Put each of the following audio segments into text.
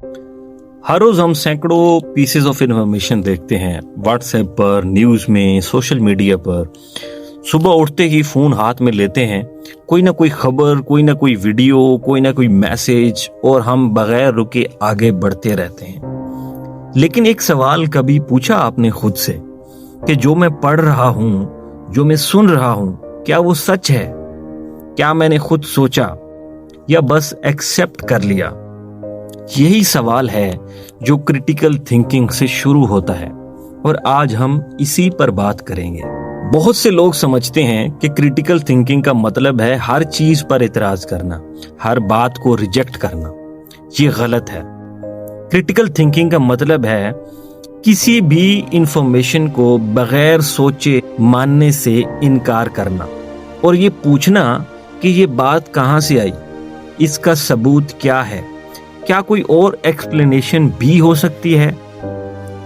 हर रोज हम सैकड़ों pieces of information देखते हैं, व्हाट्सएप पर, न्यूज में, सोशल मीडिया पर। सुबह उठते ही फोन हाथ में लेते हैं, कोई ना कोई खबर, कोई ना कोई वीडियो, कोई ना कोई मैसेज, और हम बगैर रुके आगे बढ़ते रहते हैं। लेकिन एक सवाल कभी पूछा आपने खुद से कि जो मैं पढ़ रहा हूं, जो मैं सुन रहा हूं, क्या वो सच है? क्या मैंने खुद सोचा या बस एक्सेप्ट कर लिया? यही सवाल है जो क्रिटिकल थिंकिंग से शुरू होता है, और आज हम इसी पर बात करेंगे। बहुत से लोग समझते हैं कि क्रिटिकल थिंकिंग का मतलब है हर चीज पर इतराज करना, हर बात को रिजेक्ट करना। ये गलत है। क्रिटिकल थिंकिंग का मतलब है किसी भी इंफॉर्मेशन को बगैर सोचे मानने से इनकार करना, और ये पूछना कि ये बात कहां से आई, इसका सबूत क्या है, क्या कोई और एक्सप्लेनेशन भी हो सकती है।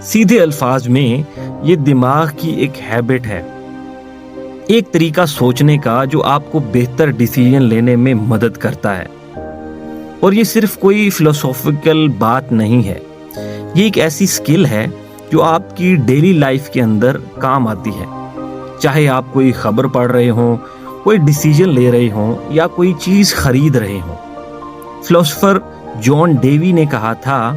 सीधे अल्फाज में ये दिमाग की एक हैबिट है, एक तरीका सोचने का जो आपको बेहतर डिसीजन लेने में मदद करता है। और ये सिर्फ कोई फिलोसॉफिकल बात नहीं है, ये एक ऐसी स्किल है जो आपकी डेली लाइफ के अंदर काम आती है। चाहे आप कोई खबर पढ़ रहे हो, कोई डिसीजन ले रहे हो, या कोई चीज खरीद रहे हो। फिलोसोफर जॉन डेवी ने कहा था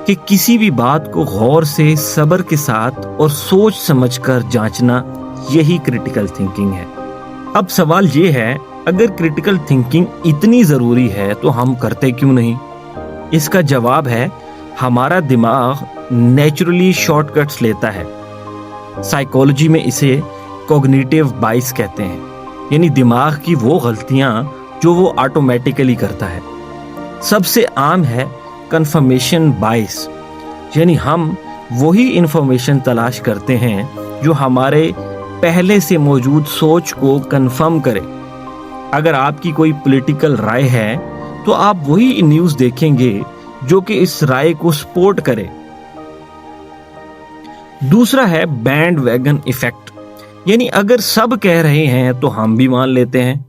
कि किसी भी बात को गौर से, सब्र के साथ और सोच समझकर जांचना, यही क्रिटिकल थिंकिंग है। अब सवाल ये है, अगर क्रिटिकल थिंकिंग इतनी जरूरी है तो हम करते क्यों नहीं? इसका जवाब है, हमारा दिमाग नेचुरली शॉर्टकट्स लेता है। साइकोलॉजी में इसे कॉग्निटिव बाइस कहते हैं, यानी दिमाग की वो गलतियां जो वो ऑटोमेटिकली करता है। सबसे आम है कंफर्मेशन बाइस, यानी हम वही इंफॉर्मेशन तलाश करते हैं जो हमारे पहले से मौजूद सोच को कंफर्म करे। अगर आपकी कोई पॉलिटिकल राय है तो आप वही न्यूज़ देखेंगे जो कि इस राय को सपोर्ट करे। दूसरा है बैंड वैगन इफेक्ट, यानी अगर सब कह रहे हैं तो हम भी मान लेते हैं।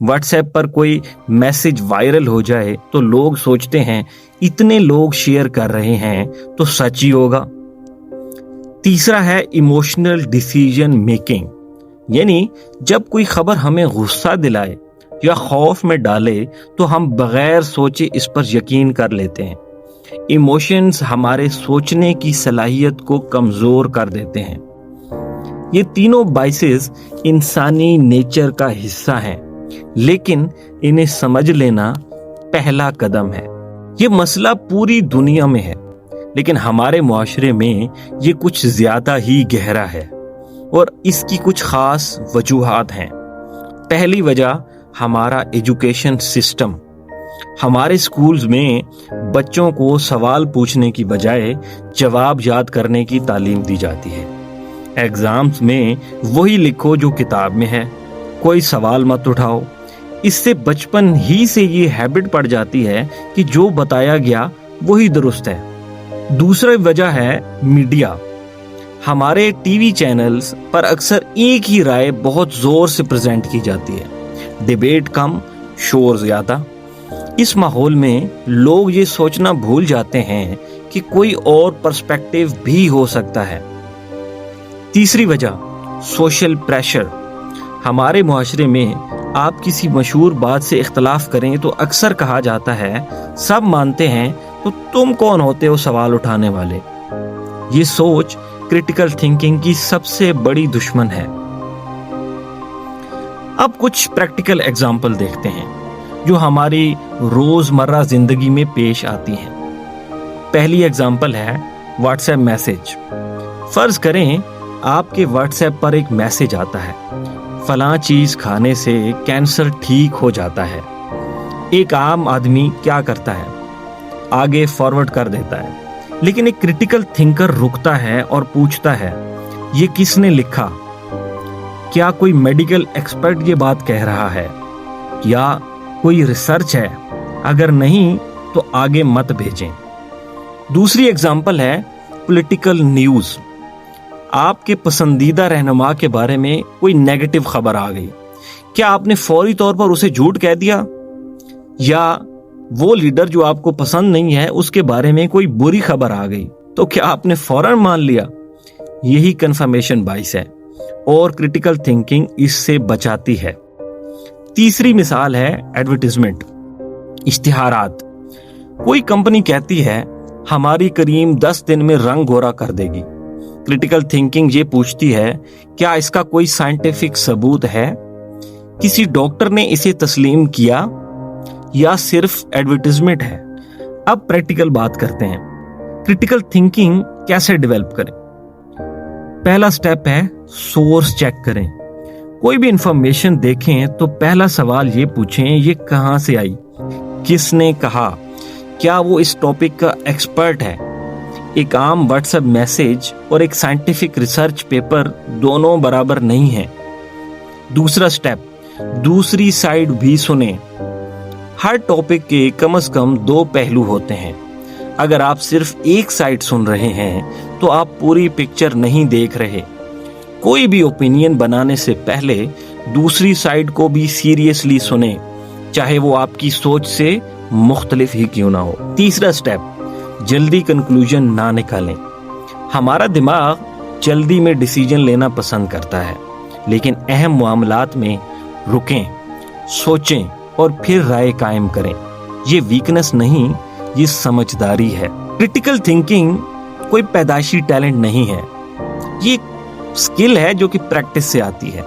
व्हाट्सएप पर कोई मैसेज वायरल हो जाए तो लोग सोचते हैं इतने लोग शेयर कर रहे हैं तो सच ही होगा। तीसरा है इमोशनल डिसीजन मेकिंग, यानी जब कोई खबर हमें गुस्सा दिलाए या खौफ में डाले तो हम बगैर सोचे इस पर यकीन कर लेते हैं। इमोशंस हमारे सोचने की सलाहियत को कमजोर कर देते हैं। ये तीनों बाइसेस इंसानी नेचर का हिस्सा हैं, लेकिन इन्हें समझ लेना पहला कदम है। ये मसला पूरी दुनिया में है, लेकिन हमारे मुआशरे में ये कुछ ज्यादा ही गहरा है, और इसकी कुछ खास वजूहात हैं। पहली वजह हमारा एजुकेशन सिस्टम। हमारे स्कूल्स में बच्चों को सवाल पूछने की बजाय जवाब याद करने की तालीम दी जाती है। एग्जाम्स में वही लिखो जो किताब में है, कोई सवाल मत उठाओ। इससे बचपन ही से ये हैबिट पड़ जाती है कि जो बताया गया वही दुरुस्त है। दूसरी वजह है मीडिया। हमारे टीवी चैनल्स पर अक्सर एक ही राय बहुत जोर से प्रेजेंट की जाती है, डिबेट कम, शोर ज्यादा। इस माहौल में लोग ये सोचना भूल जाते हैं कि कोई और पर्सपेक्टिव भी हो सकता है। तीसरी वजह सोशल प्रेशर। हमारे मुआशरे में आप किसी मशहूर बात से इख्तलाफ करें तो अक्सर कहा जाता है सब मानते हैं तो तुम कौन होते हो सवाल उठाने वाले। ये सोच क्रिटिकल थिंकिंग की सबसे बड़ी दुश्मन है। अब कुछ प्रैक्टिकल एग्जाम्पल देखते हैं जो हमारी रोजमर्रा जिंदगी में पेश आती हैं। पहली एग्जाम्पल है व्हाट्सएप मैसेज। फर्ज करें आपके व्हाट्सएप पर एक मैसेज आता है, फलां चीज खाने से कैंसर ठीक हो जाता है। एक आम आदमी क्या करता है? आगे फॉरवर्ड कर देता है, लेकिन एक क्रिटिकल थिंकर रुकता है और पूछता है, ये किसने लिखा? क्या कोई मेडिकल एक्सपर्ट ये बात कह रहा है, या कोई रिसर्च है? अगर नहीं तो आगे मत भेजें। दूसरी एग्जाम्पल है पॉलिटिकल न्यूज। आपके पसंदीदा रहनुमा के बारे में कोई नेगेटिव खबर आ गई, क्या आपने फौरी तौर पर उसे झूठ कह दिया, या वो लीडर जो आपको पसंद नहीं है उसके बारे में कोई बुरी खबर आ गई तो क्या आपने फौरन मान लिया? यही कंफर्मेशन बायस है और क्रिटिकल थिंकिंग इससे बचाती है। तीसरी मिसाल है एडवर्टाइजमेंट, इश्तिहारात। कोई कंपनी कहती है हमारी क्रीम 10 दिन में रंग गोरा कर देगी। क्रिटिकल थिंकिंग ये पूछती है क्या इसका कोई साइंटिफिक सबूत है? किसी डॉक्टर ने इसे तस्लीम किया या सिर्फ एडवर्टाइजमेंट है? अब प्रैक्टिकल बात करते हैं। क्रिटिकल थिंकिंग कैसे डेवलप करें? पहला स्टेप है सोर्स चेक करें। कोई भी इंफॉर्मेशन देखें तो पहला सवाल ये पूछें ये कहां से आई, किसने कहा, क्या वो इस टॉपिक का एक्सपर्ट है? एक आम व्हाट्सएप मैसेज और एक साइंटिफिक रिसर्च पेपर दोनों बराबर नहीं है। दूसरा स्टेप, दूसरी साइड भी सुने। हर टॉपिक के कम से कम 2 पहलू होते हैं। अगर आप सिर्फ एक साइड सुन रहे हैं तो आप पूरी पिक्चर नहीं देख रहे। कोई भी ओपिनियन बनाने से पहले दूसरी साइड को भी सीरियसली सुने, चाहे वो आपकी सोच से मुख्तलिफ ही क्यों ना हो। तीसरा स्टेप, जल्दी कंक्लूजन ना निकालें। हमारा दिमाग जल्दी में डिसीजन लेना पसंद करता है, लेकिन अहम मामलात में रुकें, सोचें और फिर राय कायम करें। ये वीकनेस नहीं, ये समझदारी है। क्रिटिकल थिंकिंग कोई पैदाइशी टैलेंट नहीं है, ये स्किल है जो कि प्रैक्टिस से आती है,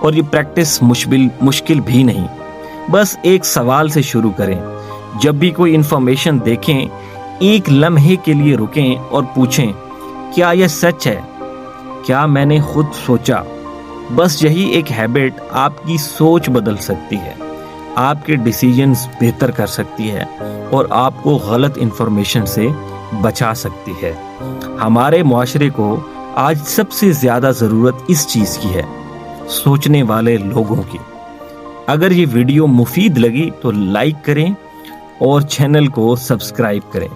और ये प्रैक्टिस मुश्किल भी नहीं। बस एक सवाल से शुरू करें। जब भी कोई इंफॉर्मेशन देखें, एक लम्हे के लिए रुकें और पूछें क्या यह सच है, क्या मैंने खुद सोचा? बस यही एक हैबिट आपकी सोच बदल सकती है, आपके डिसीजंस बेहतर कर सकती है और आपको गलत इंफॉर्मेशन से बचा सकती है। हमारे मुआशरे को आज सबसे ज्यादा जरूरत इस चीज की है, सोचने वाले लोगों की। अगर ये वीडियो मुफीद लगी तो लाइक करें और चैनल को सब्सक्राइब करें।